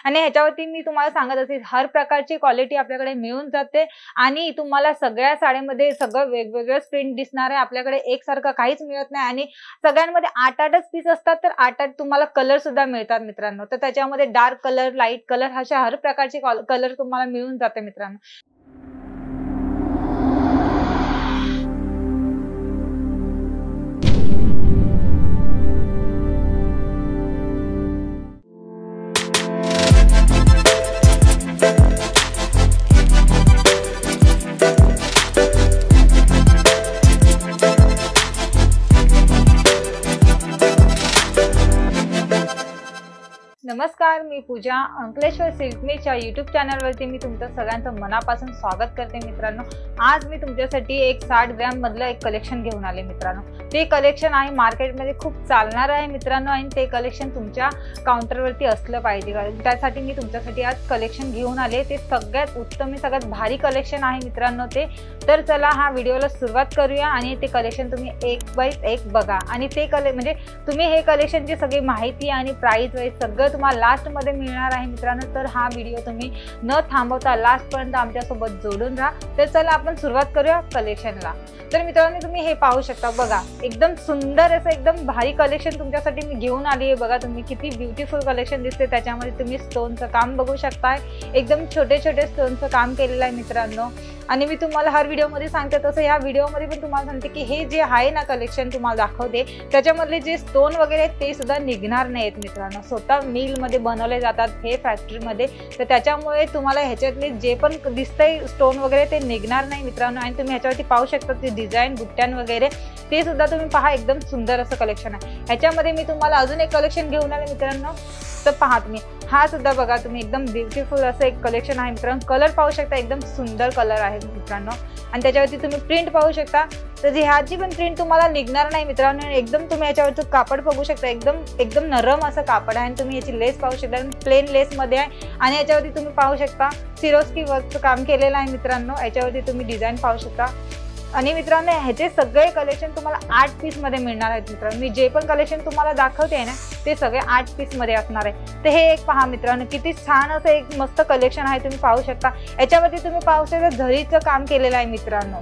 आणि ह्याच्यावरती मी तुम्हाला सांगत असेल हर प्रकारची क्वालिटी आपल्याकडे मिळून जाते आणि तुम्हाला सगळ्या साड्यांमध्ये सगळं वेगवेगळं प्रिंट दिसणार आहे। आपल्याकडे एकसारखं काहीच मिळत नाही आणि सगळ्यांमध्ये 8-8च पीस असतात, तर 8-8 तुम्हाला कलर सुद्धा मिळतात मित्रांनो। तर त्याच्यामध्ये डार्क कलर, लाईट कलर अशा हर प्रकारचे कलर तुम्हाला मिळून जाते मित्रांनो। नमस्कार, मी पूजा। अंकलेश्वर सिल्क मिलच्या YouTube चॅनलवरती मी तुमचं सगळ्यांचं मनापासून स्वागत करते मित्रांनो। आज मी तुमच्यासाठी एक 60 ग्रॅम मधलं एक कलेक्शन घेऊन आले मित्रांनो। ते कलेक्शन आहे मार्केटमध्ये खूप चालणार आहे मित्रांनो आणि ते कलेक्शन तुमच्या काउंटरवरती असलं पाहिजे। त्यासाठी मी तुमच्यासाठी आज कलेक्शन घेऊन आले। ते सगळ्यात उत्तम, सगळ्यात भारी कलेक्शन आहे मित्रांनो ते। तर चला हा व्हिडिओला सुरुवात करूया आणि ते कलेक्शन तुम्ही एक बाय एक बघा आणि ते म्हणजे तुम्ही हे कलेक्शनची सगळी माहिती आणि प्राइस वाईज सगळं तुम्हाला लास्ट मध्ये मिळणार आहे मित्रांनो। तर हा व्हिडिओ तुम्ही न थांबवता लास्ट पर्यंत आमच्या सोबत जोडून राहा। तर चला आपण सुरुवात करूया कलेक्शनला। तर मित्रांनो तुम्ही हे पाहू शकता, बघा एकदम सुंदर असं एकदम भारी कलेक्शन तुमच्यासाठी मी घेऊन आली आहे। बघा तुम्ही किती ब्युटिफुल कलेक्शन दिसते, त्याच्यामध्ये तुम्ही स्टोनचं काम बघू शकताय। एकदम छोटे छोटे स्टोनचं काम केलेलं आहे मित्रांनो। आणि मी तुम्हाला हर व्हिडिओमध्ये सांगते तसं ह्या व्हिडिओमध्ये पण तुम्हाला सांगते की हे जे आहे ना कलेक्शन तुम्हाला दाखवते त्याच्यामधले जे स्टोन वगैरे आहेत ते सुद्धा निघणार नाहीत मित्रांनो। स्वतः मिलमध्ये बनवले जातात हे फॅक्टरीमध्ये, तर त्याच्यामुळे तुम्हाला ह्याच्यातले जे पण दिसतंय स्टोन वगैरे ते निघणार नाही मित्रांनो। आणि तुम्ही ह्याच्यावरती पाहू शकता ते डिझाईन बुट्ट्यान वगैरे ते सुद्धा तुम्ही पहा, एकदम सुंदर असं कलेक्शन आहे। ह्याच्यामध्ये मी तुम्हाला अजून एक कलेक्शन घेऊन आले मित्रांनो। तर पहा तुम्ही हा सुद्धा बघा तुम्ही एकदम ब्युटिफुल असं एक कलेक्शन आहे मित्रांनो। कलर पाहू शकता, एकदम सुंदर कलर आहे मित्रांनो आणि त्याच्यावरती तुम्ही प्रिंट पाहू शकता। तर ह्याची पण प्रिंट तुम्हाला निघणार नाही मित्रांनो। एकदम तुम्ही याच्यावरती कापड बघू शकता, एकदम नरम असं कापड आहे आणि तुम्ही याची लेस पाहू शकता, प्लेन लेस मध्ये आहे आणि याच्यावरती तुम्ही पाहू शकता सिरोस्की वर्कचं काम केलेलं आहे मित्रांनो। याच्यावरती तुम्ही डिझाईन पाहू शकता आणि मित्रांनो ह्याचे सगळे कलेक्शन तुम्हाला 8 पीस मध्ये मिळणार आहेत मित्रांनो। मी जे पण कलेक्शन तुम्हाला दाखवते ना ते सगळे 8 पीस मध्ये असणार आहे। तर हे एक पहा मित्रांनो, किती छान असं एक मस्त कलेक्शन आहे, तुम्ही पाहू शकता। याच्यावरती तुम्ही पाहू शकता झरीचं काम केलेलं आहे मित्रांनो।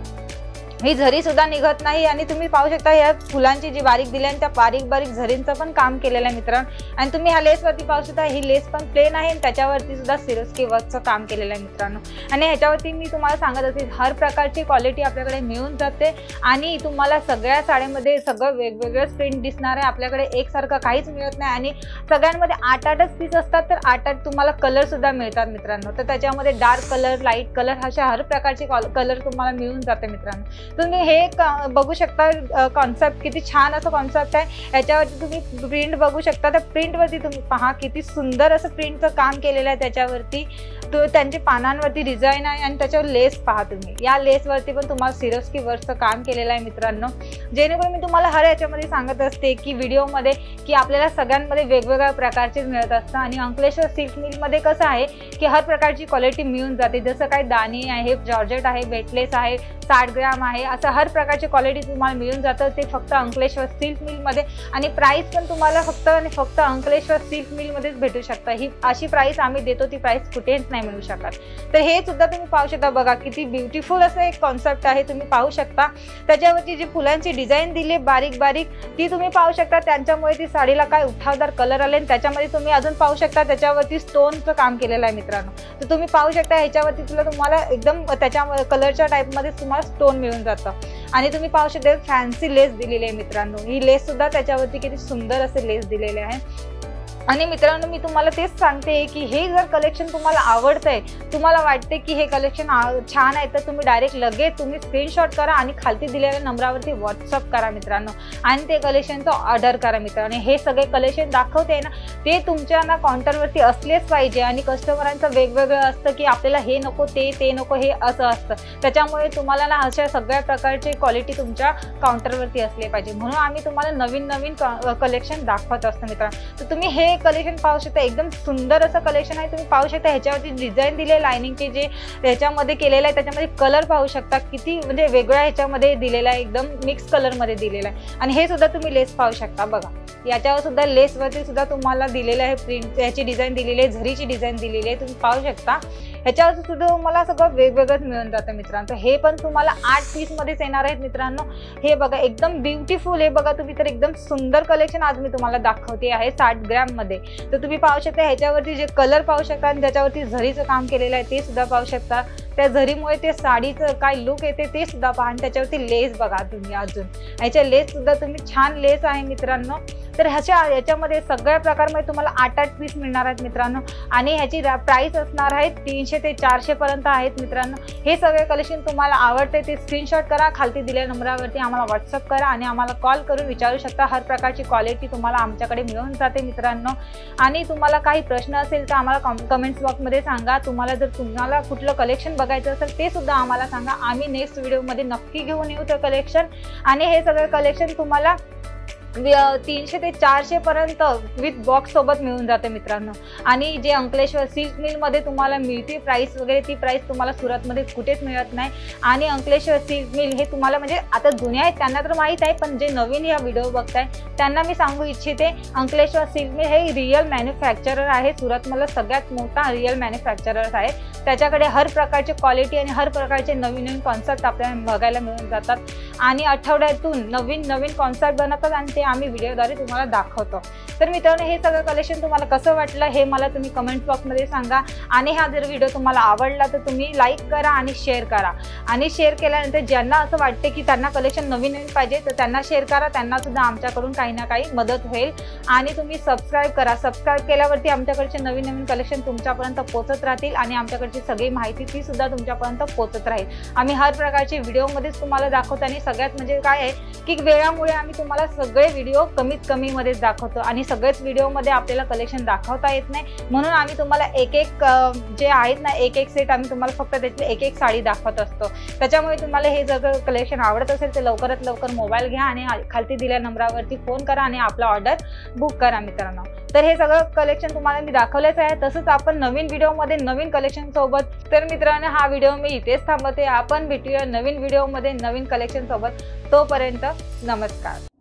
ही झरी सुद्धा निघत नाही आणि तुम्ही पाहू शकता या फुलांची जी बारीक दिली आहे त्या बारीक बारीक झरींचं पण काम केलेलं आहे मित्रांनो। आणि तुम्ही ह्या लेस वरती पाहू शकता, ही लेस पण प्लेन आहे आणि त्याच्यावरती सुद्धा सिरोस्की वर्कचं काम केलेलं आहे मित्रांनो। आणि ह्याच्यावरती मी तुम्हाला सांगत असेल हर प्रकारची क्वालिटी आपल्याकडे मिळून जाते आणि तुम्हाला सगळ्या साड्यांमध्ये सगळं वेगवेगळं प्रिंट दिसणार आहे। आपल्याकडे एकसारखं काहीच मिळत नाही आणि सगळ्यांमध्ये 8-8च पीस असतात, तर 8-8 तुम्हाला कलर सुद्धा मिळतात मित्रांनो। तर त्याच्यामध्ये डार्क कलर, लाईट कलर अशा हर प्रकारचे कलर तुम्हाला मिळून जाते मित्रांनो। तुम्ही हे बघू शकता कॉन्सेप्ट, किती छान असं कॉन्सेप्ट आहे। याच्यावरती तुम्ही प्रिंट बघू शकता, त्या प्रिंटवरती तुम्ही पहा किती सुंदर असं प्रिंटचं काम केलेलं आहे। त्याच्यावरती त्यांचे पानांवरती डिझाईन आहे आणि त्याच्यावर लेस पहा तुम्ही, या लेसवरती पण तुम्हाला सिरोस्की वर्कचं काम केलेलं आहे मित्रांनो। जेणेकरून मी तुम्हाला हर याच्यामध्ये सांगत असते की व्हिडिओमध्ये की आपल्याला सगळ्यांमध्ये वेगवेगळ्या प्रकारचे मिळत असतं आणि अंकलेश्वर सिल्क मिलमध्ये कसं आहे की हर प्रकारची क्वालिटी मिळून जाते। जसं काय दाणी आहे, जॉर्जेट आहे, वेटलेस आहे, 60 ग्रॅम आहे, असं हर प्रकारची क्वालिटी तुम्हाला मिळून जातं ते फक्त अंकलेश्वर सिल्क मिलमध्ये। आणि प्राइस पण तुम्हाला फक्त आणि फक्त अंकलेश्वर सिल्क मिलमध्येच भेटू शकता। ही अशी प्राइस आम्ही देतो, ती प्राइस कुठेच नाही मिळू शकत। तर हे सुद्धा तुम्ही पाहू शकता, बघा किती ब्युटिफुल असं एक कॉन्सेप्ट आहे, तुम्ही पाहू शकता। त्याच्यावरती जी फुलांची डिझाईन दिली बारीक बारीक ती तुम्ही पाहू शकता, त्यांच्यामुळे ती साडीला काय उठावदार कलर आले आणि त्याच्यामध्ये तुम्ही अजून पाहू शकता त्याच्यावरती स्टोनचं काम केलेलं आहे मित्रांनो। तर तुम्ही पाहू शकता ह्याच्यावरती तुम्हाला एकदम त्याच्या कलरच्या टाईपमध्ये तुम्हाला स्टोन मिळून जातं आणि तुम्ही पाहू शकता फॅन्सी लेस दिलेली आहे मित्रांनो। ही लेस सुद्धा त्याच्यावरती किती सुंदर असे लेस दिलेले आहे। आणि मित्रांनो मी तुम्हाला तेच सांगते की हे जर कलेक्शन तुम्हाला आवडतंय, तुम्हाला वाटते की हे कलेक्शन छान आहे, तर तुम्ही डायरेक्ट लगेच तुम्ही स्क्रीनशॉट करा आणि खालती दिलेल्या नंबरावरती व्हॉट्सअप करा मित्रांनो आणि ते कलेक्शनचं ऑर्डर करा मित्रांनो। हे सगळे कलेक्शन दाखवते ना ते तुमच्या ना काउंटरवरती असलेच पाहिजे आणि कस्टमरांचं वेगवेगळं असतं की आपल्याला हे नको ते नको हे असं असतं। त्याच्यामुळे तुम्हाला ना अशा सगळ्या प्रकारचे क्वालिटी तुमच्या काउंटरवरती असले पाहिजे, म्हणून आम्ही तुम्हाला नवीन नवीन कलेक्शन दाखवत असतो मित्रांनो। तर तुम्ही हे हे कलेक्शन पाहू शकता, एकदम सुंदर असं कलेक्शन आहे. तुम्ही पाहू शकता ह्याच्यावरती डिझाईन दिले लाइनिंगचे जे ह्याच्यामध्ये केलेलं आहे, त्याच्यामध्ये कलर पाहू शकता किती म्हणजे वेगळ्या ह्याच्यामध्ये दिलेला आहे, एकदम मिक्स कलर मध्ये दिलेला आहे. आणि हे सुद्धा तुम्ही लेस पाहू शकता बघा, याच्यावर सुद्धा लेस वरती सुद्धा तुम्हाला दिलेलं आहे प्रिंट, याची डिझाईन दिलेली आहे, झरीची डिझाईन दिलेली आहे. तुम्ही पाहू शकता ह्याच्यावर सुद्धा तुम्हाला सगळं वेगवेगळंच मिळून जातं मित्रांनो. हे पण तुम्हाला 8 पीस मध्येच येणार आहेत मित्रांनो. हे बघा एकदम ब्युटिफुल, हे बघा तुम्ही तर एकदम सुंदर कलेक्शन आज मी तुम्हाला दाखवते आहे 60 ग्रॅम मध्ये. तर तुम्ही पाहू शकता ह्याच्यावरती जे कलर पाहू शकता आणि त्याच्यावरती झरीचं काम केलेलं आहे ते सुद्धा पाहू शकता. त्या झरीमुळे ते साडीचं काय लुक येते ते सुद्धा पहा. आणि त्याच्यावरती लेस बघा तुम्ही, अजून ह्याच्या लेस सुद्धा तुम्ही छान लेस आहे मित्रांनो. तर ह्याच्यामध्ये सगळ्या प्रकारमध्ये तुम्हाला 8-8 पीस मिळणार आहेत मित्रांनो. आणि ह्याची प्राइस असणार आहे 300 ते 400 पर्यंत आहेत मित्रांनो. हे सगळे कलेक्शन तुम्हाला आवडते ते स्क्रीनशॉट करा, खालती दिलेल्या नंबरवरती आम्हाला व्हॉट्सअप करा आणि आम्हाला कॉल करून विचारू शकता. हर प्रकारची क्वालिटी तुम्हाला आमच्याकडे मिळून जाते मित्रांनो. आणि तुम्हाला काही प्रश्न असेल तर आम्हाला कमेंट्स बॉक्समध्ये सांगा. तुम्हाला कुठलं कलेक्शन बघायचं असेल ते सुद्धा आम्हाला सांगा. आम्ही नेक्स्ट व्हिडिओमध्ये नक्की घेऊन येऊ ते कलेक्शन. आणि हे सगळे कलेक्शन तुम्हाला 300 ते 400 पर्यंत विथ बॉक्स सोबत मिळून जाते मित्रांनो. आणि जे अंकलेश्वर सिल्क मिल मध्ये तुम्हाला मिळते प्राइस वगैरे, ती प्राइस तुम्हाला सुरतमध्ये कुठेच मिळत नाही. आणि अंकलेश्वर सिल्क मिल हे तुम्हाला म्हणजे आता जुने आहेत त्यांना तर माहीत आहे, पण जे नवीन या व्हिडिओ बघताय त्यांना मी सांगू इच्छिते, अंकलेश्वर सिल्क मिल हे रिअल मॅन्युफॅक्चरर आहे. सुरतमधला सगळ्यात मोठा रिअल मॅन्युफॅक्चरर आहे. त्याच्याकडे हर प्रकारचे क्वालिटी आणि हर प्रकारचे नवीन कॉन्सेप्ट आपल्याला बघायला मिळून जातात. आणि आठवड्यातून नवीन कॉन्सेप्ट बनवतात आणि ते आम्ही व्हिडिओद्वारे तुम्हाला दाखवतो. तर मित्रांनो हे सगळं कलेक्शन तुम्हाला कसं वाटलं हे मला तुम्ही कमेंट बॉक्समध्ये सांगा. आणि हा जर व्हिडिओ तुम्हाला आवडला तर तुम्ही लाईक करा आणि शेअर करा. आणि शेअर केल्यानंतर ज्यांना असं वाटते की त्यांना कलेक्शन नवीन पाहिजे तर त्यांना शेअर करा, त्यांना सुद्धा आमच्याकडून काही ना काही मदत होईल. आणि तुम्ही सबस्क्राईब करा. सबस्क्राईब केल्यावरती आमच्याकडचे नवीन कलेक्शन तुमच्यापर्यंत पोहोचत राहतील आणि आमच्याकडची सगळी माहिती ती सुद्धा तुमच्यापर्यंत पोहोचत राहील. आम्ही हर प्रकारचे व्हिडिओमध्येच तुम्हाला दाखवतो. आणि सगळ्यात म्हणजे काय आहे की वेळामुळे आम्ही तुम्हाला सगळे व्हिडिओ कमीत कमी मध्येच दाखवतो आणि सगळेच व्हिडिओमध्ये आपल्याला कलेक्शन दाखवता येत नाही, म्हणून आम्ही तुम्हाला एक जे आहेत ना एक सेट आम्ही तुम्हाला फक्त त्यातली एक साडी दाखवत असतो. त्याच्यामुळे तुम्हाला हे जर कलेक्शन आवडत असेल तर लवकरात लवकर मोबाईल घ्या आणि खालती दिलेल्या नंबरवरती फोन करा आणि आपला ऑर्डर बुक करा मित्रांनो. तर हे सगळं कलेक्शन तुम्हाला मी दाखवलेच आहे. तसंच आपण नवीन व्हिडिओमध्ये नवीन कलेक्शन सोबत. तर मित्रांनो हा व्हिडिओ मी इथेच थांबवते. आपण भेटूया नवीन व्हिडिओमध्ये नवीन कलेक्शन सोबत. तोपर्यंत नमस्कार.